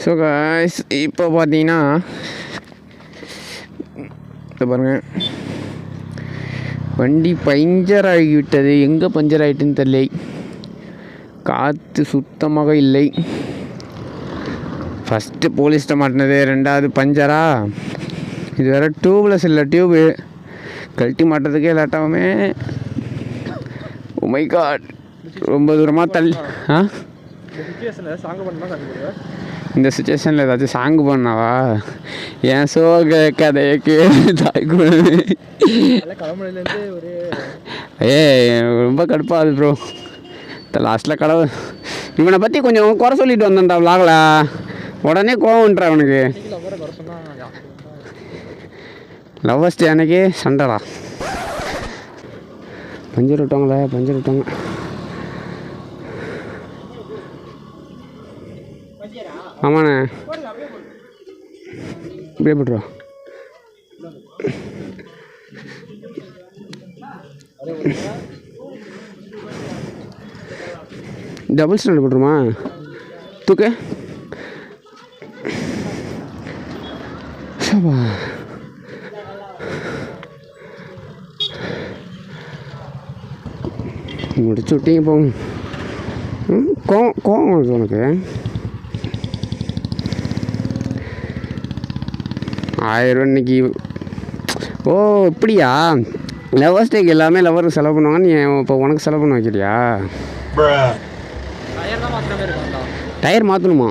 So guys இப்போ பார்த்தீங்கன்னா பாருங்கள், வண்டி பஞ்சர் ஆகிவிட்டது. எங்கே பஞ்சர் ஆகிட்டுன்னு தெரியலை. காற்று சுத்தமாக இல்லை. ஃபஸ்ட்டு போலீஸ்கிட்ட மாட்டினது, ரெண்டாவது பஞ்சரா. இது வேறு டியூப்லெஸ் இல்லை, டியூபு கழட்டி மாட்டுறதுக்கே லேட்டாகுமே. ஓ மை காட், ரொம்ப தூரமாக தள்ளி. இந்த சுச்சுவேஷனில் ஏதாச்சும் சாங்கு பண்ணாவா? என் சோக கதைக்கு ரொம்ப கடுப்பாகுது ப்ரோ. லாஸ்ட்டில் கடவுள் இவனை பற்றி கொஞ்சம் குறை சொல்லிட்டு வந்தேன்டா விளாகல. உடனே கோவம்ன்றா அவனுக்கு. லவ்வஸ்ட் அன்னைக்கு சண்டைடா. Puncture விட்டவங்களே, puncture விட்டவங்க. ஆமாண்ணே, இப்படியே போட்டுருவா. Double stand போட்டுருமா? தூக்கு. முடிச்சு விட்டீங்க போங்க. கோவம் வருது உனக்கு? 1000 இன்னைக்கு. ஓ இப்படியா? லவர்ஸ் டேக்கு எல்லாமே லவருக்கு செலவு பண்ணுவாங்க. நீ இப்போ உனக்கு செலவு பண்ண வைக்கிறியா? டயர் மாற்றணுமா?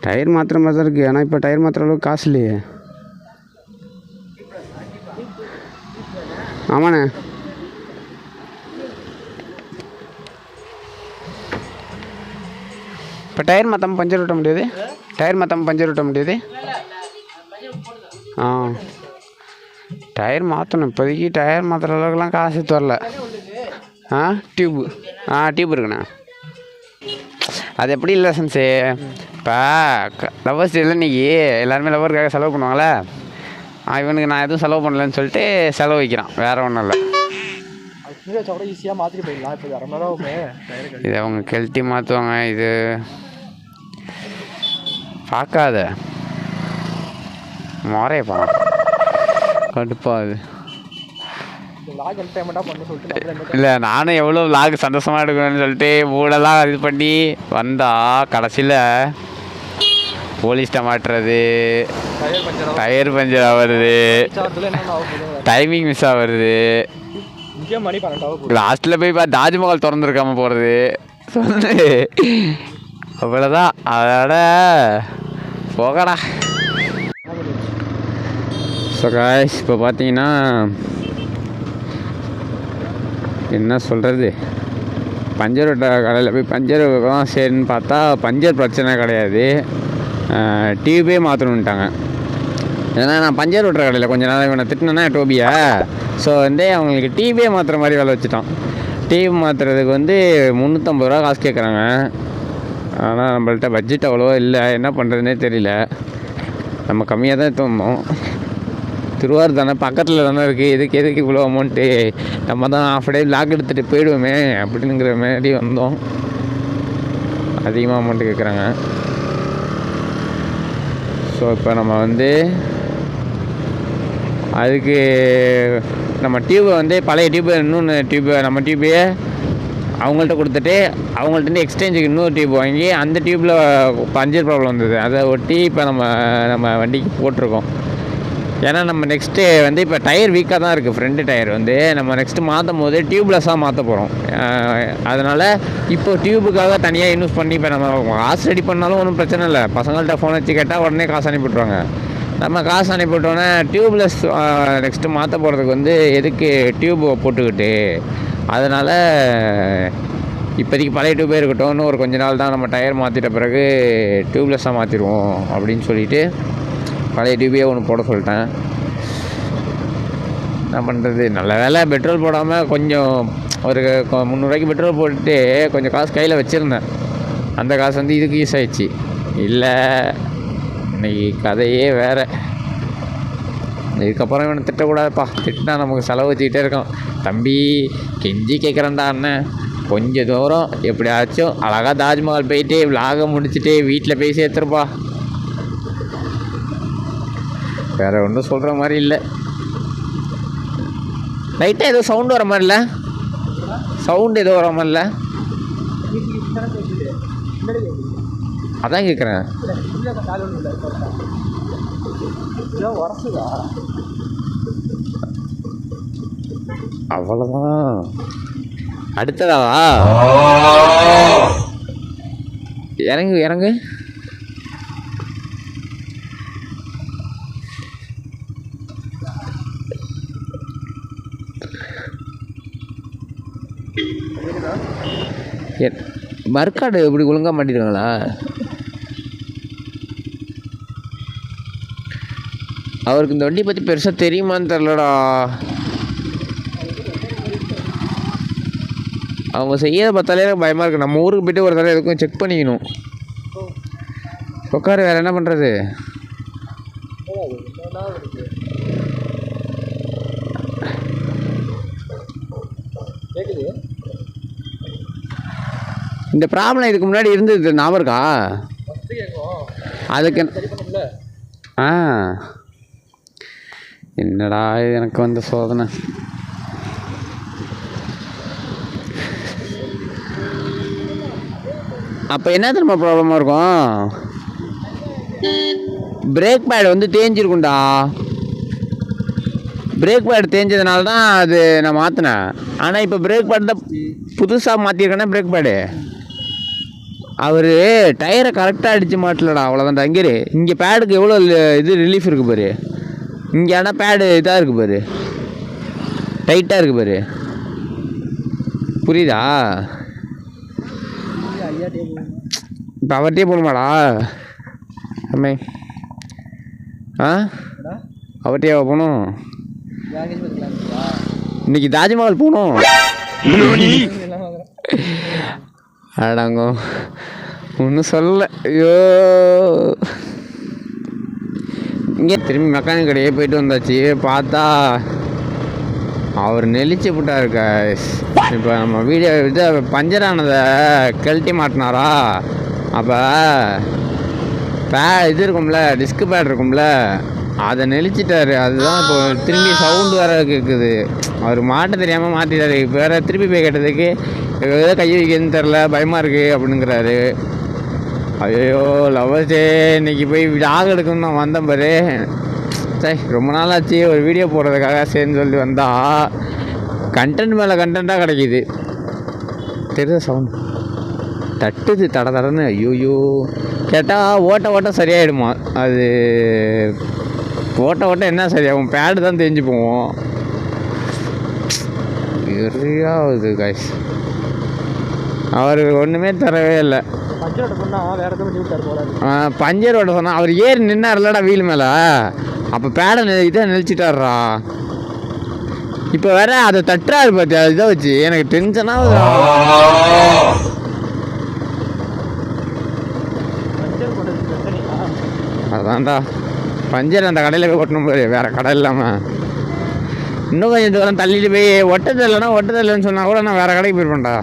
டயர் மாற்றுற மாதிரி தான் இருக்குது. ஆனால் இப்போ டயர் மாற்றுற அளவுக்கு காசு இல்லையே. ஆமாண்ணே, இப்போ டயர் மாற்றாமல் பஞ்சர் விட்ட முடியாது. டயர் மாற்றாமல் பஞ்சர் விட்ட முடியாது. ஆ, டயர் மாற்றணும். இப்போதைக்கு டயர் மாற்றுற அளவுக்குலாம் காசு வரல. டியூப்பு. டியூப் இருக்குண்ணா. அது எப்படி இல்லை சென்ஸு? இப்போ லவ்வர்ஸ் இல்லை, இன்றைக்கி எல்லாருமே லவ்வருக்காக செலவு பண்ணுவாங்களே. இவனுக்கு நான் எதுவும் செலவு பண்ணலன்னு சொல்லிட்டு செலவு வைக்கிறான், வேறு ஒன்றும் இல்லை. ஈஸியாக மாற்றிட்டு போயிடலாம். இப்போ இது அவங்க கெல்ட்டி மாற்றுவாங்க. இது பார்க்காத முறையப்பா, கடுப்பாகுது. இல்லை, நானும் எவ்வளோ விளாக் சந்தோஷமாக எடுக்கணும்னு சொல்லிட்டு மூடெல்லாம் இது பண்ணி வந்தால் கடைசியில் போலீஸ்ட்ட மாட்டுறது, டயர் பஞ்சர் ஆகுறது, டைமிங் மிஸ் ஆகுறது, லாஸ்ட்டில் போய் தாஜ்மஹால் திறந்துருக்காம போகிறது சொல்லு. அவ்வளோதான். அதோட போகடா. ஸோ காய்ஸ், இப்போ பார்த்தீங்கன்னா என்ன சொல்கிறது, பஞ்சர் விட்ட கடையில் போய் பஞ்சர் வைக்கலாம் சரின்னு பார்த்தா பஞ்சர் பிரச்சனை கிடையாது, டியூபே மாற்றணுன்ட்டாங்க. ஏன்னா நான் பஞ்சர் விட்டுற கடையில் கொஞ்சம் நேரம் இவனை திட்டினேன்னா டோபியா. ஸோ அவங்களுக்கு டியூபே மாற்றுற மாதிரி வேலை வச்சுட்டான். டியூப் மாற்றுறதுக்கு 350 ரூபா காசு கேட்குறாங்க. ஆனால் நம்மள்ட்ட பட்ஜெட் அவ்வளோவா இல்லை, என்ன பண்ணுறதுனே தெரியல. நம்ம கம்மியாக தான் தோணும். திருவாரூர் தானே, பக்கத்தில் தானே இருக்குது. எதுக்கு இவ்வளோ அமௌண்ட்டு? நம்ம தான் ஆஃப் டே லாக் எடுத்துகிட்டு போயிடுவோமே அப்படிங்கிற மாதிரி வந்தோம். அதிகமாக அமௌண்ட்டு கேட்குறாங்க. ஸோ இப்போ நம்ம அதுக்கு நம்ம டியூபை பழைய டியூபை இன்னொன்று டியூபை நம்ம டியூபையே அவங்கள்ட்ட கொடுத்துட்டு அவங்கள்ட்ட எக்ஸ்சேஞ்சுக்கு இன்னொரு டியூப் வாங்கி அந்த டியூப்பில் பஞ்சர் ப்ராப்ளம் வந்தது. அதை ஒட்டி இப்போ நம்ம வண்டிக்கு போட்டிருக்கோம். ஏன்னா நம்ம நெக்ஸ்ட்டு இப்போ டயர் வீக்காக தான் இருக்குது. ஃப்ரண்ட் டயர் நம்ம நெக்ஸ்ட்டு மாற்றும் போது டியூப்லெஸ்ஸாக மாற்ற போகிறோம். அதனால் இப்போ டியூபுக்காக தனியாக இன்வெஸ்ட் பண்ணி இப்போ நம்ம காசு ரெடி பண்ணாலும் ஒன்றும் பிரச்சனை இல்லை. பசங்கள்கிட்ட ஃபோன் வச்சு கேட்டால் உடனே காசு அனுப்பிவிட்ருவாங்க. நம்ம காசு அனுப்பிவிட்டோன்னே டியூப்லெஸ் நெக்ஸ்ட்டு மாற்ற போகிறதுக்கு எதுக்கு டியூப் போட்டுக்கிட்டு, அதனால் இப்போதைக்கு பழைய டியூபே இருக்கட்டும், இன்னும் ஒரு கொஞ்ச நாள் தான், நம்ம டயர் மாற்றிட்ட பிறகு டியூப்லெஸ்ஸாக மாற்றிடுவோம் அப்படின்னு சொல்லிவிட்டு பழைய டியூபே ஒன்று போட சொல்லிட்டேன். என்ன பண்ணுறது, நல்ல வேலை பெட்ரோல் போடாமல் கொஞ்சம் ஒரு 300 ரூபாய்க்கு பெட்ரோல் போட்டுட்டு கொஞ்சம் காசு கையில் வச்சுருந்தேன். அந்த காசு இதுக்கு யூஸ் ஆகிடுச்சு. இல்லை, இன்றைக்கி கதையே வேறு. இதுக்கப்புறம் இவனை திட்டக்கூடாதுப்பா, திட்டினா நமக்கு செலவு வச்சுக்கிட்டே இருக்கோம். தம்பி கெஞ்சி கேட்குறேன்டா அண்ணன், கொஞ்சம் தூரம் எப்படியாச்சும் அழகாக தாஜ்மஹால் போயிட்டு விலாக முடிச்சுட்டு வீட்டில் போய் சேர்த்துருப்பா. வேறு ஒன்றும் சொல்கிற மாதிரி இல்லை. லைட்டாக ஏதோ சவுண்டு வர மாதிரி இல்லை? சவுண்டு ஏதோ வர மாதிரி இல்லை? அதான் கேட்குறேன். அவ்வளோதான். அடுத்ததாவா? இறங்கு இறங்கு. மறுக்காடு இப்படி ஒழுங்காக மாட்டிடுவாங்களா? அவருக்கு இந்த வண்டி பற்றி பெருசாக தெரியுமான்னு தெரிலடா. அவங்க செய்யறத பார்த்தாலே பயமாக இருக்குது. நம்ம ஊருக்கு போய்ட்டு ஒரு தடவை எதுக்கும் செக் பண்ணிக்கணும். உட்காரு, வேறு என்ன பண்ணுறது? இந்த ப்ராப்ளம் இதுக்கு முன்னாடி இருந்தது ஞாபகம் இருக்கா? அதுக்கு என்னடா எனக்கு வந்த சோதனை. அப்போ என்ன திரும்ப ப்ராப்ளமாக இருக்கும்? பிரேக் பேட் வந்து தேஞ்சிருக்கும்டா. பிரேக் பேட் தேஞ்சதுனால தான் அது நான் மாற்றினேன். ஆனால் இப்போ பிரேக் பேட் தான் புதுசாக மாற்றிருக்கேன்னா பிரேக் பேடு. அவர் டயரை கரெக்டாக அடித்து மாட்டலடா, அவ்வளோதான்டா. இங்கே பேடுக்கு எவ்வளோ இது ரிலீஃப் இருக்குது பாரு. இங்கே ஆனால் பேடு இதாக இருக்குது பாரு, டைட்டாக இருக்குது பாரு. புரியுதா? இப்போ அவர்கிட்டே போகணுமாடா அம்மே? அவர்கிட்டே போகணும். இன்னைக்கு தாஜ்மஹால் போகணும். அடங்கோ ஒன்றும் சொல்லலை. ஐயோ, இங்கே திரும்பி மெக்கானிக் கடையே போயிட்டு வந்தாச்சு. பார்த்தா அவர் நெளிச்சு விட்டார் காய்ஸ். இப்போ நம்ம வீடியோ இது பஞ்சரானதை கழட்டி மாட்டினாரா? அப்போ இது இருக்கும்ல, டிஸ்க் பேட் இருக்கும்ல, அதை நெளிச்சிட்டாரு. அதுதான் இப்போ திரும்பி சவுண்டு வேறு கேட்குது. அவர் மாட்ட தெரியாமல் மாட்டிட்டாரு. இப்போ வேறு திருப்பி போய் கேட்டதுக்கு ஏதோ கை வைக்கிறதுன்னு தெரில, பயமாக இருக்குது அப்படிங்கிறாரு. ஐயோ லவ்வர்ஸே, இன்றைக்கி போய் டாக் எடுக்கணும்னு நான் வந்தேன் பாரு. சரி, ரொம்ப நாள் ஆச்சு ஒரு வீடியோ போடுறதுக்காக சரின்னு சொல்லி வந்தால் கண்டென்ட் மேலே கண்டென்ட்டாக கிடைக்கிது. தெரியுத சவுண்டு தட்டுது தட தடன்னு. ஐயோயோ, கேட்டால் ஓட்ட சரியாயிடுமா? அது ஓட்ட என்ன சரியாகும்? பேடு தான் தெரிஞ்சு போவோம். வெறியாகுது காய்ஸ். அவர் ஒன்றுமே தரவே இல்லை. பஞ்சர் ஓட்ட சொன்னால் அவர் ஏறி நின்னார் இல்லடா வீல் மேலே. அப்போ பேடை இதை நெளிச்சிட்டாரா. இப்போ வேற அதை தட்டுறாரு பார்த்தியா, இதை வச்சு எனக்கு டென்ஷனாக. அதான்டா பஞ்சர் அந்த கடையில் போய் ஒட்டணும் போய், வேறு கடை இல்லாமல். இன்னும் கொஞ்சம் தூரம் தள்ளிட்டு போய் ஒட்டதில்லைன்னு சொன்னால் கூட நான் வேறு கடைக்கு போயிருப்பேன்டா.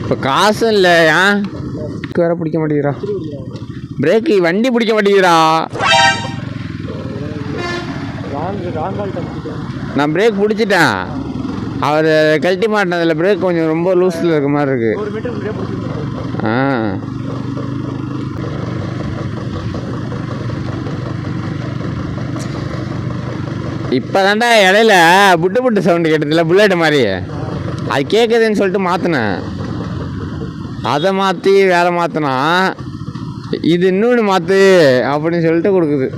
இப்போ காசும் இல்லை, ஏன் வேற பிடிக்க மாட்டேங்கிறா பிரேக்கு, வண்டி பிடிக்க மாட்டேங்கிறா. நான் பிரேக் பிடிச்சிட்டேன், அவர் கழட்டி மாட்டினதில் பிரேக் கொஞ்சம் ரொம்ப லூஸில் இருக்க மாதிரி இருக்கு. இப்போ தாண்டா இடையில புட்டு சவுண்டு கேட்டதில்ல, புல்லட் மாதிரி. அது கேட்குதுன்னு சொல்லிட்டு மாற்றினேன். அதை மாற்றி வேலை மாற்றினா இது இன்னொன்று மாற்று அப்படின்னு சொல்லிட்டு கொடுக்குது.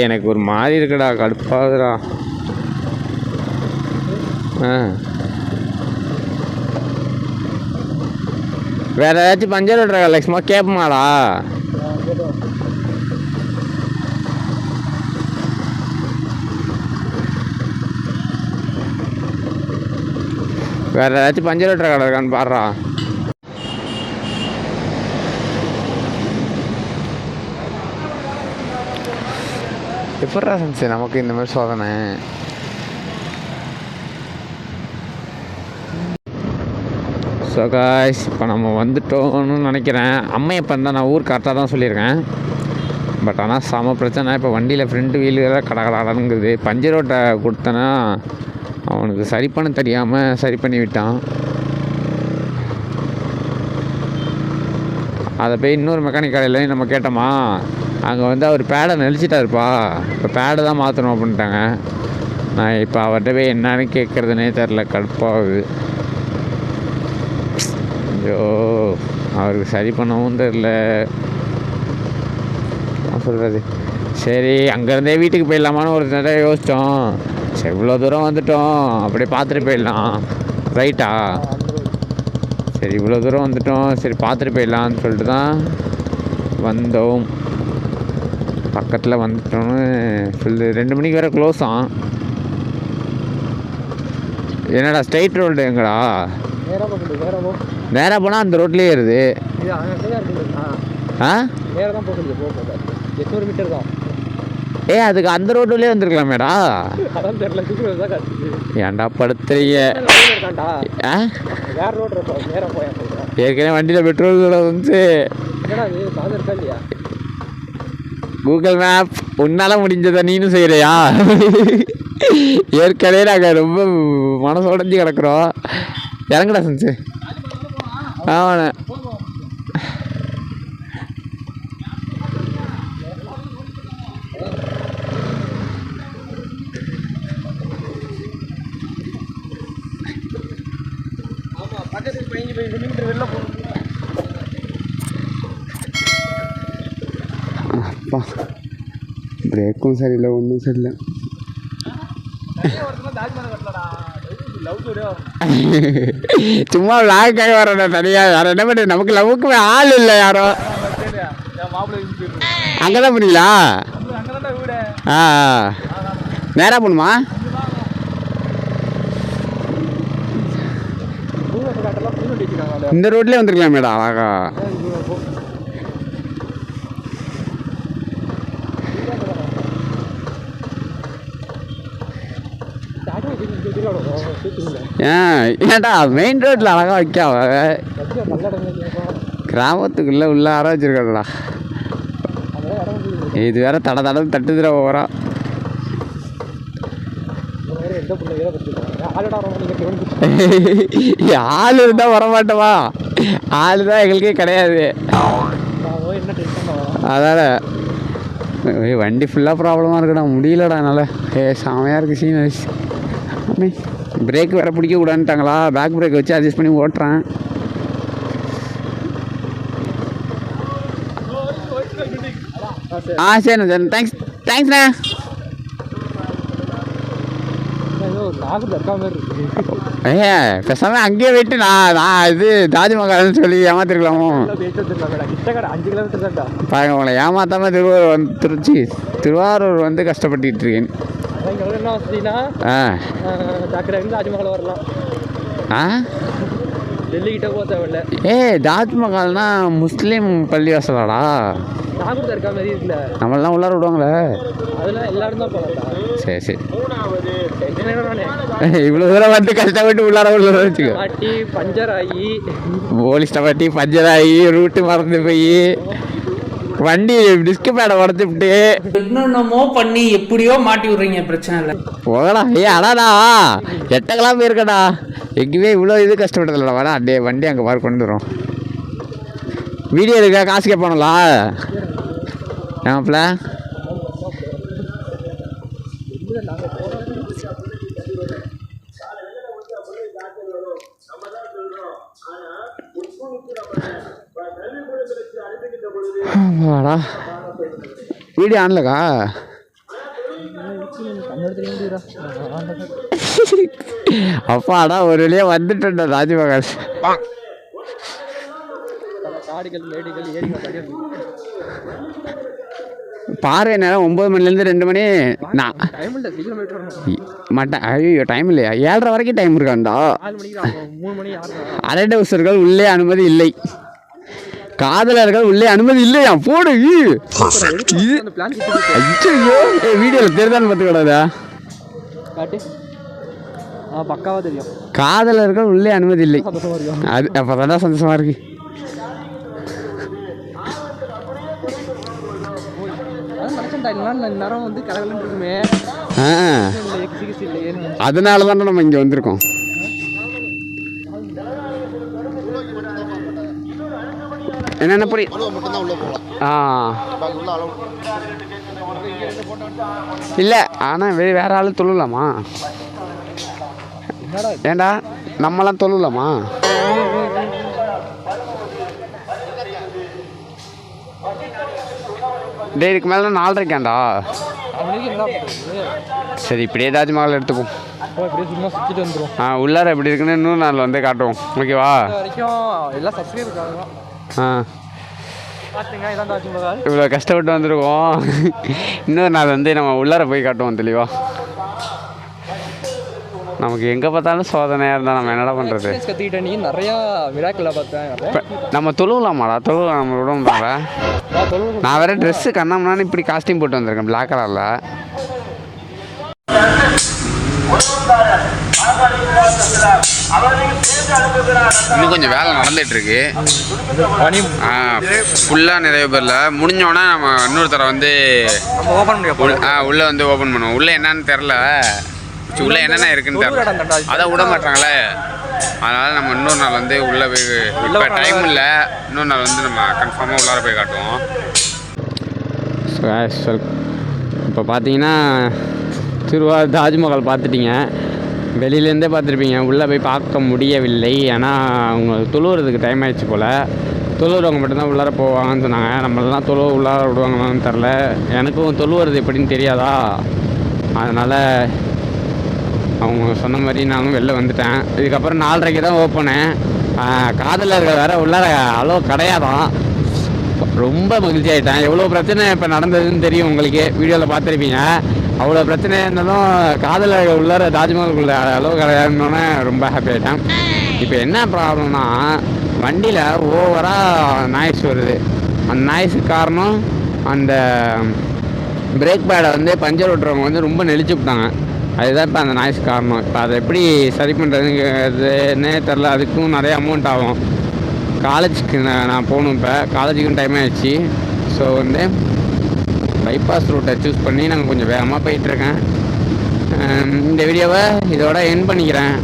எனக்கு ஒரு மாதிரி இருக்குடா, கடுப்பாகுதுடா. வேறு ஏதாச்சும் பஞ்சர் ஓட்டுற கடை சும்மா கேட்பமாடா? வேறு ஏதாச்சும் பஞ்சர் ஓட்டுற கடை இருக்கான்னு பாடுறா. எப்படா செஞ்சு நமக்கு இந்த மாதிரி சோதனை? ஸோ காய்ஸ், இப்போ நம்ம வந்துட்டோம்னு நினைக்கிறேன். அம்மையப்பன் தான், நான் ஊர் கரெக்டாக தான் சொல்லியிருக்கேன். பட் ஆனால் செம பிரச்சனை. இப்போ வண்டியில் ஃப்ரண்ட் வீலு வேறு கடகடாங்குது. பஞ்சர் ஓட்டை கொடுத்தேன்னா அவனுக்கு சரி பண்ண தெரியாமல் சரி பண்ணி விட்டான். அதை போய் இன்னொரு மெக்கானிக் கடையில் நம்ம கேட்டோமா, அங்கே வந்து அவர் பேடை நெளிச்சிட்டாருப்பா, இப்போ பேடை தான் மாற்றணும் அப்படின்ட்டாங்க. நான் இப்போ அவர்கிட்ட போய் என்னன்னு கேட்குறதுனே தெரில, கடுப்பாகுது. ஐயோ, அவருக்கு சரி பண்ணவும் தெரில, என்ன சொல்கிறது. சரி, அங்கேருந்தே வீட்டுக்கு போயிடலாமான்னு ஒரு நிறைய யோசித்தோம். சரி, இவ்வளோ தூரம் வந்துட்டோம், அப்படியே பார்த்துட்டு போயிடலாம். ரைட்டா? சரி, இவ்வளோ தூரம் வந்துட்டோம், சரி பார்த்துட்டு போயிடலான்னு சொல்லிட்டு தான் வந்தோம். பக்கத்தில் வந்துட்டோன்னு சொல்லு. 2 மணிக்கு வேறு க்ளோஸ் ஆகும். என்னடா ஸ்ட்ரைட் ரோடு எங்கடா? நேராக போனால் அந்த ரோட்லேயே இருது. ஆ, அதுக்கு அந்த ரோட்லேயே வந்துருக்கலாமேடா. ஏன்டா படுத்துறீங்க? ஏற்கனவே வண்டியில் பெட்ரோல் வந்து கூகுள் மேப் உன்னால் முடிஞ்சதை நீனும் செய்கிறியா? ஏற்கனவே நாங்கள் ரொம்ப மனசு உடஞ்சி கிடக்குறோம். இறங்கடா செஞ்சு. ஆமாண்ணே. அப்பா, பிரேக்கும் சரியில்லை, ஒன்றும் சரியில்லை. சும்மா லாக்காக வரேன் தனியாக. யாரும் என்ன பண்ணு, நமக்கு லவ்வுக்கு ஆள் இல்லை யாரும். அங்கே தான் பண்ணீங்களா? ஆ, நேராக போகணுமா? இந்த ரோட்லேயே வந்துருக்கலாம் மேடம், அழகா. ஏன்டா மெயின் ரோட்டில் அழகா வைக்காவ? கிராமத்துக்குள்ளே உள்ள ஆற வச்சிருக்கா. இது வேற தட தடவை தட்டுதுற ஓவரா. ஆள் இருந்தால் வரமாட்டோமா? ஆள் தான் எங்களுக்கே கிடையாது. அதான வண்டி ஃபுல்லாக ப்ராப்ளமாக இருக்குடா, முடியலடா என்னால். செமையாக இருக்குது சீனரிஸ். பிரேக் வேறு பிடிக்கக்கூடாதுட்டாங்களா, பேக் பிரேக் வச்சு அட்ஜஸ்ட் பண்ணி ஓட்டுறேன். சரிண்ணா சார், தேங்க்ஸ்ண்ணா. பேசாம அங்கேயே போயிட்டு நான் இது தாஜ்மஹால்னு சொல்லி ஏமாத்திருக்கலாமோ? பாருங்க, உங்களை ஏமாத்தாம திருவாரூர் வந்து கஷ்டப்பட்டுக்கிட்டு இருக்கேன். தாஜ்மஹால்னா முஸ்லீம் பள்ளிவாசலாடா? நம்மளாம் உள்ளார விடுவாங்களே. சரி சரி, இவ்வளோ தூரம் வந்து கஷ்டப்பட்டு உள்ளார வச்சுக்கோ. பஞ்சர் ஆகி போலீஸ்ட மாட்டி பஞ்சர் ஆகி ரூட்டு மறந்து போய் வண்டி டிஸ்க் பேடை உடச்சுட்டு என்னென்னமோ பண்ணி எப்படியோ மாட்டி விடுறீங்க. பிரச்சனை இல்லை போகடா. அடாடா 8 கிலோமீட்டர் போயிருக்கடா. எங்கேயுமே இவ்வளோ இது கஷ்டப்பட்டதில்லடா. வாடா அப்படியே வண்டி அங்கே பார்க்க கொண்டு வரும். வீடியோ இருக்கா? காசு கேட்பானுங்களா? ஏமாப்ல வாடா. வீடியோ ஆன்லக்கா? அப்பாடா, ஒரு வழியாக வந்துட்டேன்டா தாஜ்மஹால். ஆடுகள் மேடுகள் ஏரிகள் பார்வை நேரம் 9 மணிலேருந்து 2 மணி. நான் டைம் இல்லை கிலோமீட்டர் மாட்டேன். ஐயோ டைம் இல்லையா? 7:30 வரைக்கும் டைம் இருக்காண்டா. 4 மணிக்கு 3 மணி 6 அரைடவசர்கள் உள்ளே அனுமதி இல்லை. காதலர்கள் உள்ளே அனுமதி இல்லையா? போடு. ஐயோ வீடியோவில் தெரிதான்னு பார்த்துக்கூடாதா? காட்டு பக்காவாக தெரியும். காதலர்கள் உள்ளே அனுமதி இல்லை. அது அப்போ தான் சந்தோஷமாக இருக்கு. நேரம் வந்து கடவுள் இருக்குமே. அதனால தானே நம்ம இங்கே வந்திருக்கோம். என்னென்ன புரியும்? இல்லை ஆனால் வேற ஆள் தொழலாமா? ஏண்டா நம்மளாம் தொழலாமா? டேருக்கு மேலே 4:30 சரி இப்படியே தாஜ்மஹால் எடுத்துப்போம். சும்மா சுற்றிட்டு வந்துடும். உள்ளார எப்படி இருக்குன்னு இன்னொரு நாள் வந்து காட்டுவோம். ஓகேவா? எல்லாம் சப்ஸ்கிரைப் இவ்வளோ கஷ்டப்பட்டு வந்துருக்கோம். இன்னொரு நாள் வந்து நம்ம உள்ளார போய் காட்டுவோம் தெளிவா. நமக்கு எங்கே பார்த்தாலும் சோதனையாக இருந்தால் நம்ம என்னடா பண்ணுறது? கற்றுக்கிட்ட நீ நிறையா மிராக்கில் பார்த்தேன். நம்ம தொழுவலாமாடா? தொழுவலாம் நம்ம விட முடியாங்க. நான் வேறு ட்ரெஸ்ஸு கண்ணாமனான்னு இப்படி காஸ்டியூம் போட்டு வந்திருக்கேன் பிளாக் கலரில். இன்னும் கொஞ்சம் வேலை நடந்துகிட்ருக்கு. ஃபுல்லாக நிறைய பேரில் முடிஞ்சோடனே நம்ம இன்னொரு தடவை வந்து உள்ளே வந்து ஓப்பன் பண்ணுவோம். உள்ளே என்னன்னு தெரில, உள்ளே என்னென்ன இருக்குன்னு தெரியல, அதான் விட மாட்டாங்களே. அதனால் நம்ம இன்னொரு நாள் வந்து உள்ளே போய், இப்போ டைம் இல்லை, இன்னொரு நாள் வந்து நம்ம கன்ஃபார்மாக உள்ளார போய் காட்டுவோம். இப்போ பார்த்தீங்கன்னா திருவாரூர் தாஜ்மஹால் பார்த்துட்டிங்க, வெளியிலேருந்தே பார்த்துருப்பீங்க. உள்ளே போய் பார்க்க முடியவில்லை, ஏன்னா அவங்க தொழுவுறதுக்கு டைம் ஆகிடுச்சு போல். தொழுவுறவங்க மட்டும்தான் உள்ளார போவாங்கன்னு சொன்னாங்க. நம்மளெலாம் உள்ளார விடுவாங்களான்னு தெரில. எனக்கும் தொழுவுறது எப்படின்னு தெரியாதா, அதனால் அவங்க சொன்ன மாதிரி நானும் வெளில வந்துட்டேன். இதுக்கப்புறம் 4:30 தான் ஓப்பனு. காதலர்கள் வேறு உள்ளார அவ்வளோ கிடையாதான். ரொம்ப மகிழ்ச்சி ஆகிட்டேன். எவ்வளோ பிரச்சனை இப்போ நடந்ததுன்னு தெரியும் உங்களுக்கு, வீடியோவில் பார்த்துருப்பீங்க. அவ்வளோ பிரச்சனை இருந்தாலும் காதலர்கள் உள்ளார தாஜ்மஹாலுக்குள்ள அளவு கிடையாதுன்னொன்னே ரொம்ப ஹாப்பி ஆகிட்டேன். இப்போ என்ன ப்ராப்ளம்னா, வண்டியில் ஓவராக நாய்ஸ் வருது. அந்த நாய்ஸுக்கு காரணம் அந்த பிரேக் பேடை வந்து பஞ்சர் ஓட்டுறவங்க வந்து ரொம்ப நெளிச்சு விட்டாங்க. அதுதான் இப்போ அந்த நாய்ஸ் காரணம். இப்போ அதை எப்படி சரி பண்ணுறதுன்னே தெரில. அதுக்கும் நிறைய அமௌண்ட் ஆகும். காலேஜுக்கு நான் போகணும். இப்போ காலேஜுக்கும் டைம் ஆகிடுச்சு. ஸோ வந்து பைபாஸ் ரூட்டை சூஸ் பண்ணி நாங்கள் கொஞ்சம் வேகமாக போயிட்டுருக்கேன். இந்த வீடியோவை இதோட எண்ட் பண்ணிக்கிறேன்.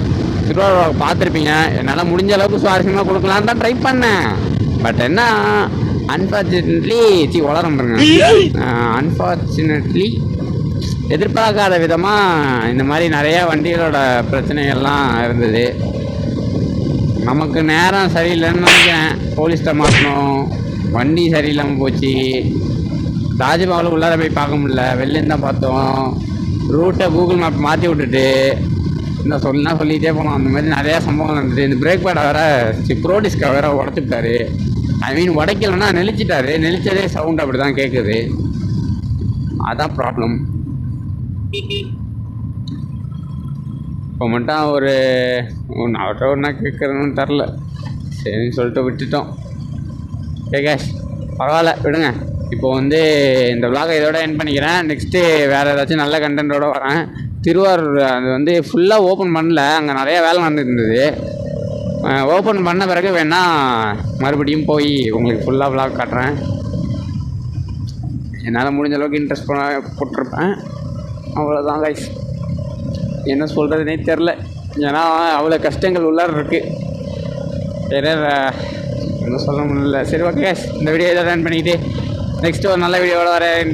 திருவாரூர் பார்த்துருப்பீங்க. என்னால் முடிஞ்ச அளவுக்கு சுவாரஸ்யமாக கொடுக்கலான்னு தான் ட்ரை பண்ணேன். பட் என்ன அன்ஃபார்ச்சுனேட்லி வளரம் பாருங்க. அன்ஃபார்ச்சுனேட்லி எதிர்பார்க்காத விதமாக இந்த மாதிரி நிறையா வண்டிகளோட பிரச்சனைகள்லாம் இருந்தது. நமக்கு நேரம் சரியில்லைன்னு நினைக்கிறேன். போலீஸ்கிட்ட மாட்டணும், வண்டி சரியில்லாமல் போச்சு. தாஜ்மஹால் உள்ளார போய் பார்க்க முடியல, வெளிலேருந்து தான் பார்த்தோம். ரூட்டை கூகுள் மேப் மாற்றி விட்டுட்டு இந்த சொல்லிகிட்டே போனோம். அந்த மாதிரி நிறையா சம்பவம் நடந்துட்டு. இந்த பிரேக் பேடை வேறு ப்ரோடிஸ்கை வேறு உடச்சிட்டாரு. உடைக்கலன்னா நெளிச்சிட்டாரு. நெளிச்சதே சவுண்ட் அப்படி தான் கேட்குது. அதான் ப்ராப்ளம். இப்போ மட்டும் ஒரு அவர்கிட்ட ஒன்றா கேட்குறதுன்னு தெரில. சரின்னு சொல்லிட்டு விட்டுட்டோம். கேஷ் பரவாயில்ல விடுங்க. இப்போ வந்து இந்த விலாகை இதோட எண்ட் பண்ணிக்கிறேன். நெக்ஸ்ட்டு வேறு ஏதாச்சும் நல்ல கண்டென்ட்டோடு வரேன். திருவாரூர் அது வந்து ஃபுல்லாக ஓப்பன் பண்ணல, அங்கே நிறையா வேலை நடந்துருந்தது. ஓப்பன் பண்ண பிறகு வேணால் மறுபடியும் போய் உங்களுக்கு ஃபுல்லாக விலாக் காட்டுறேன். என்னால் முடிஞ்ச அளவுக்கு இன்ட்ரெஸ்ட் போட்டிருப்பேன். அவ்வளோதான் கைஸ், என்ன சொல்கிறதுனே தெரில. ஏன்னா அவ்வளோ கஷ்டங்கள் உள்ளார இருக்குது. வேறு என்ன சொல்ல முடியல. சரி ஓகே, இந்த வீடியோ இதை ரன் பண்ணிக்கிட்டு நெக்ஸ்ட்டு ஒரு நல்ல வீடியோவோட வரேன்.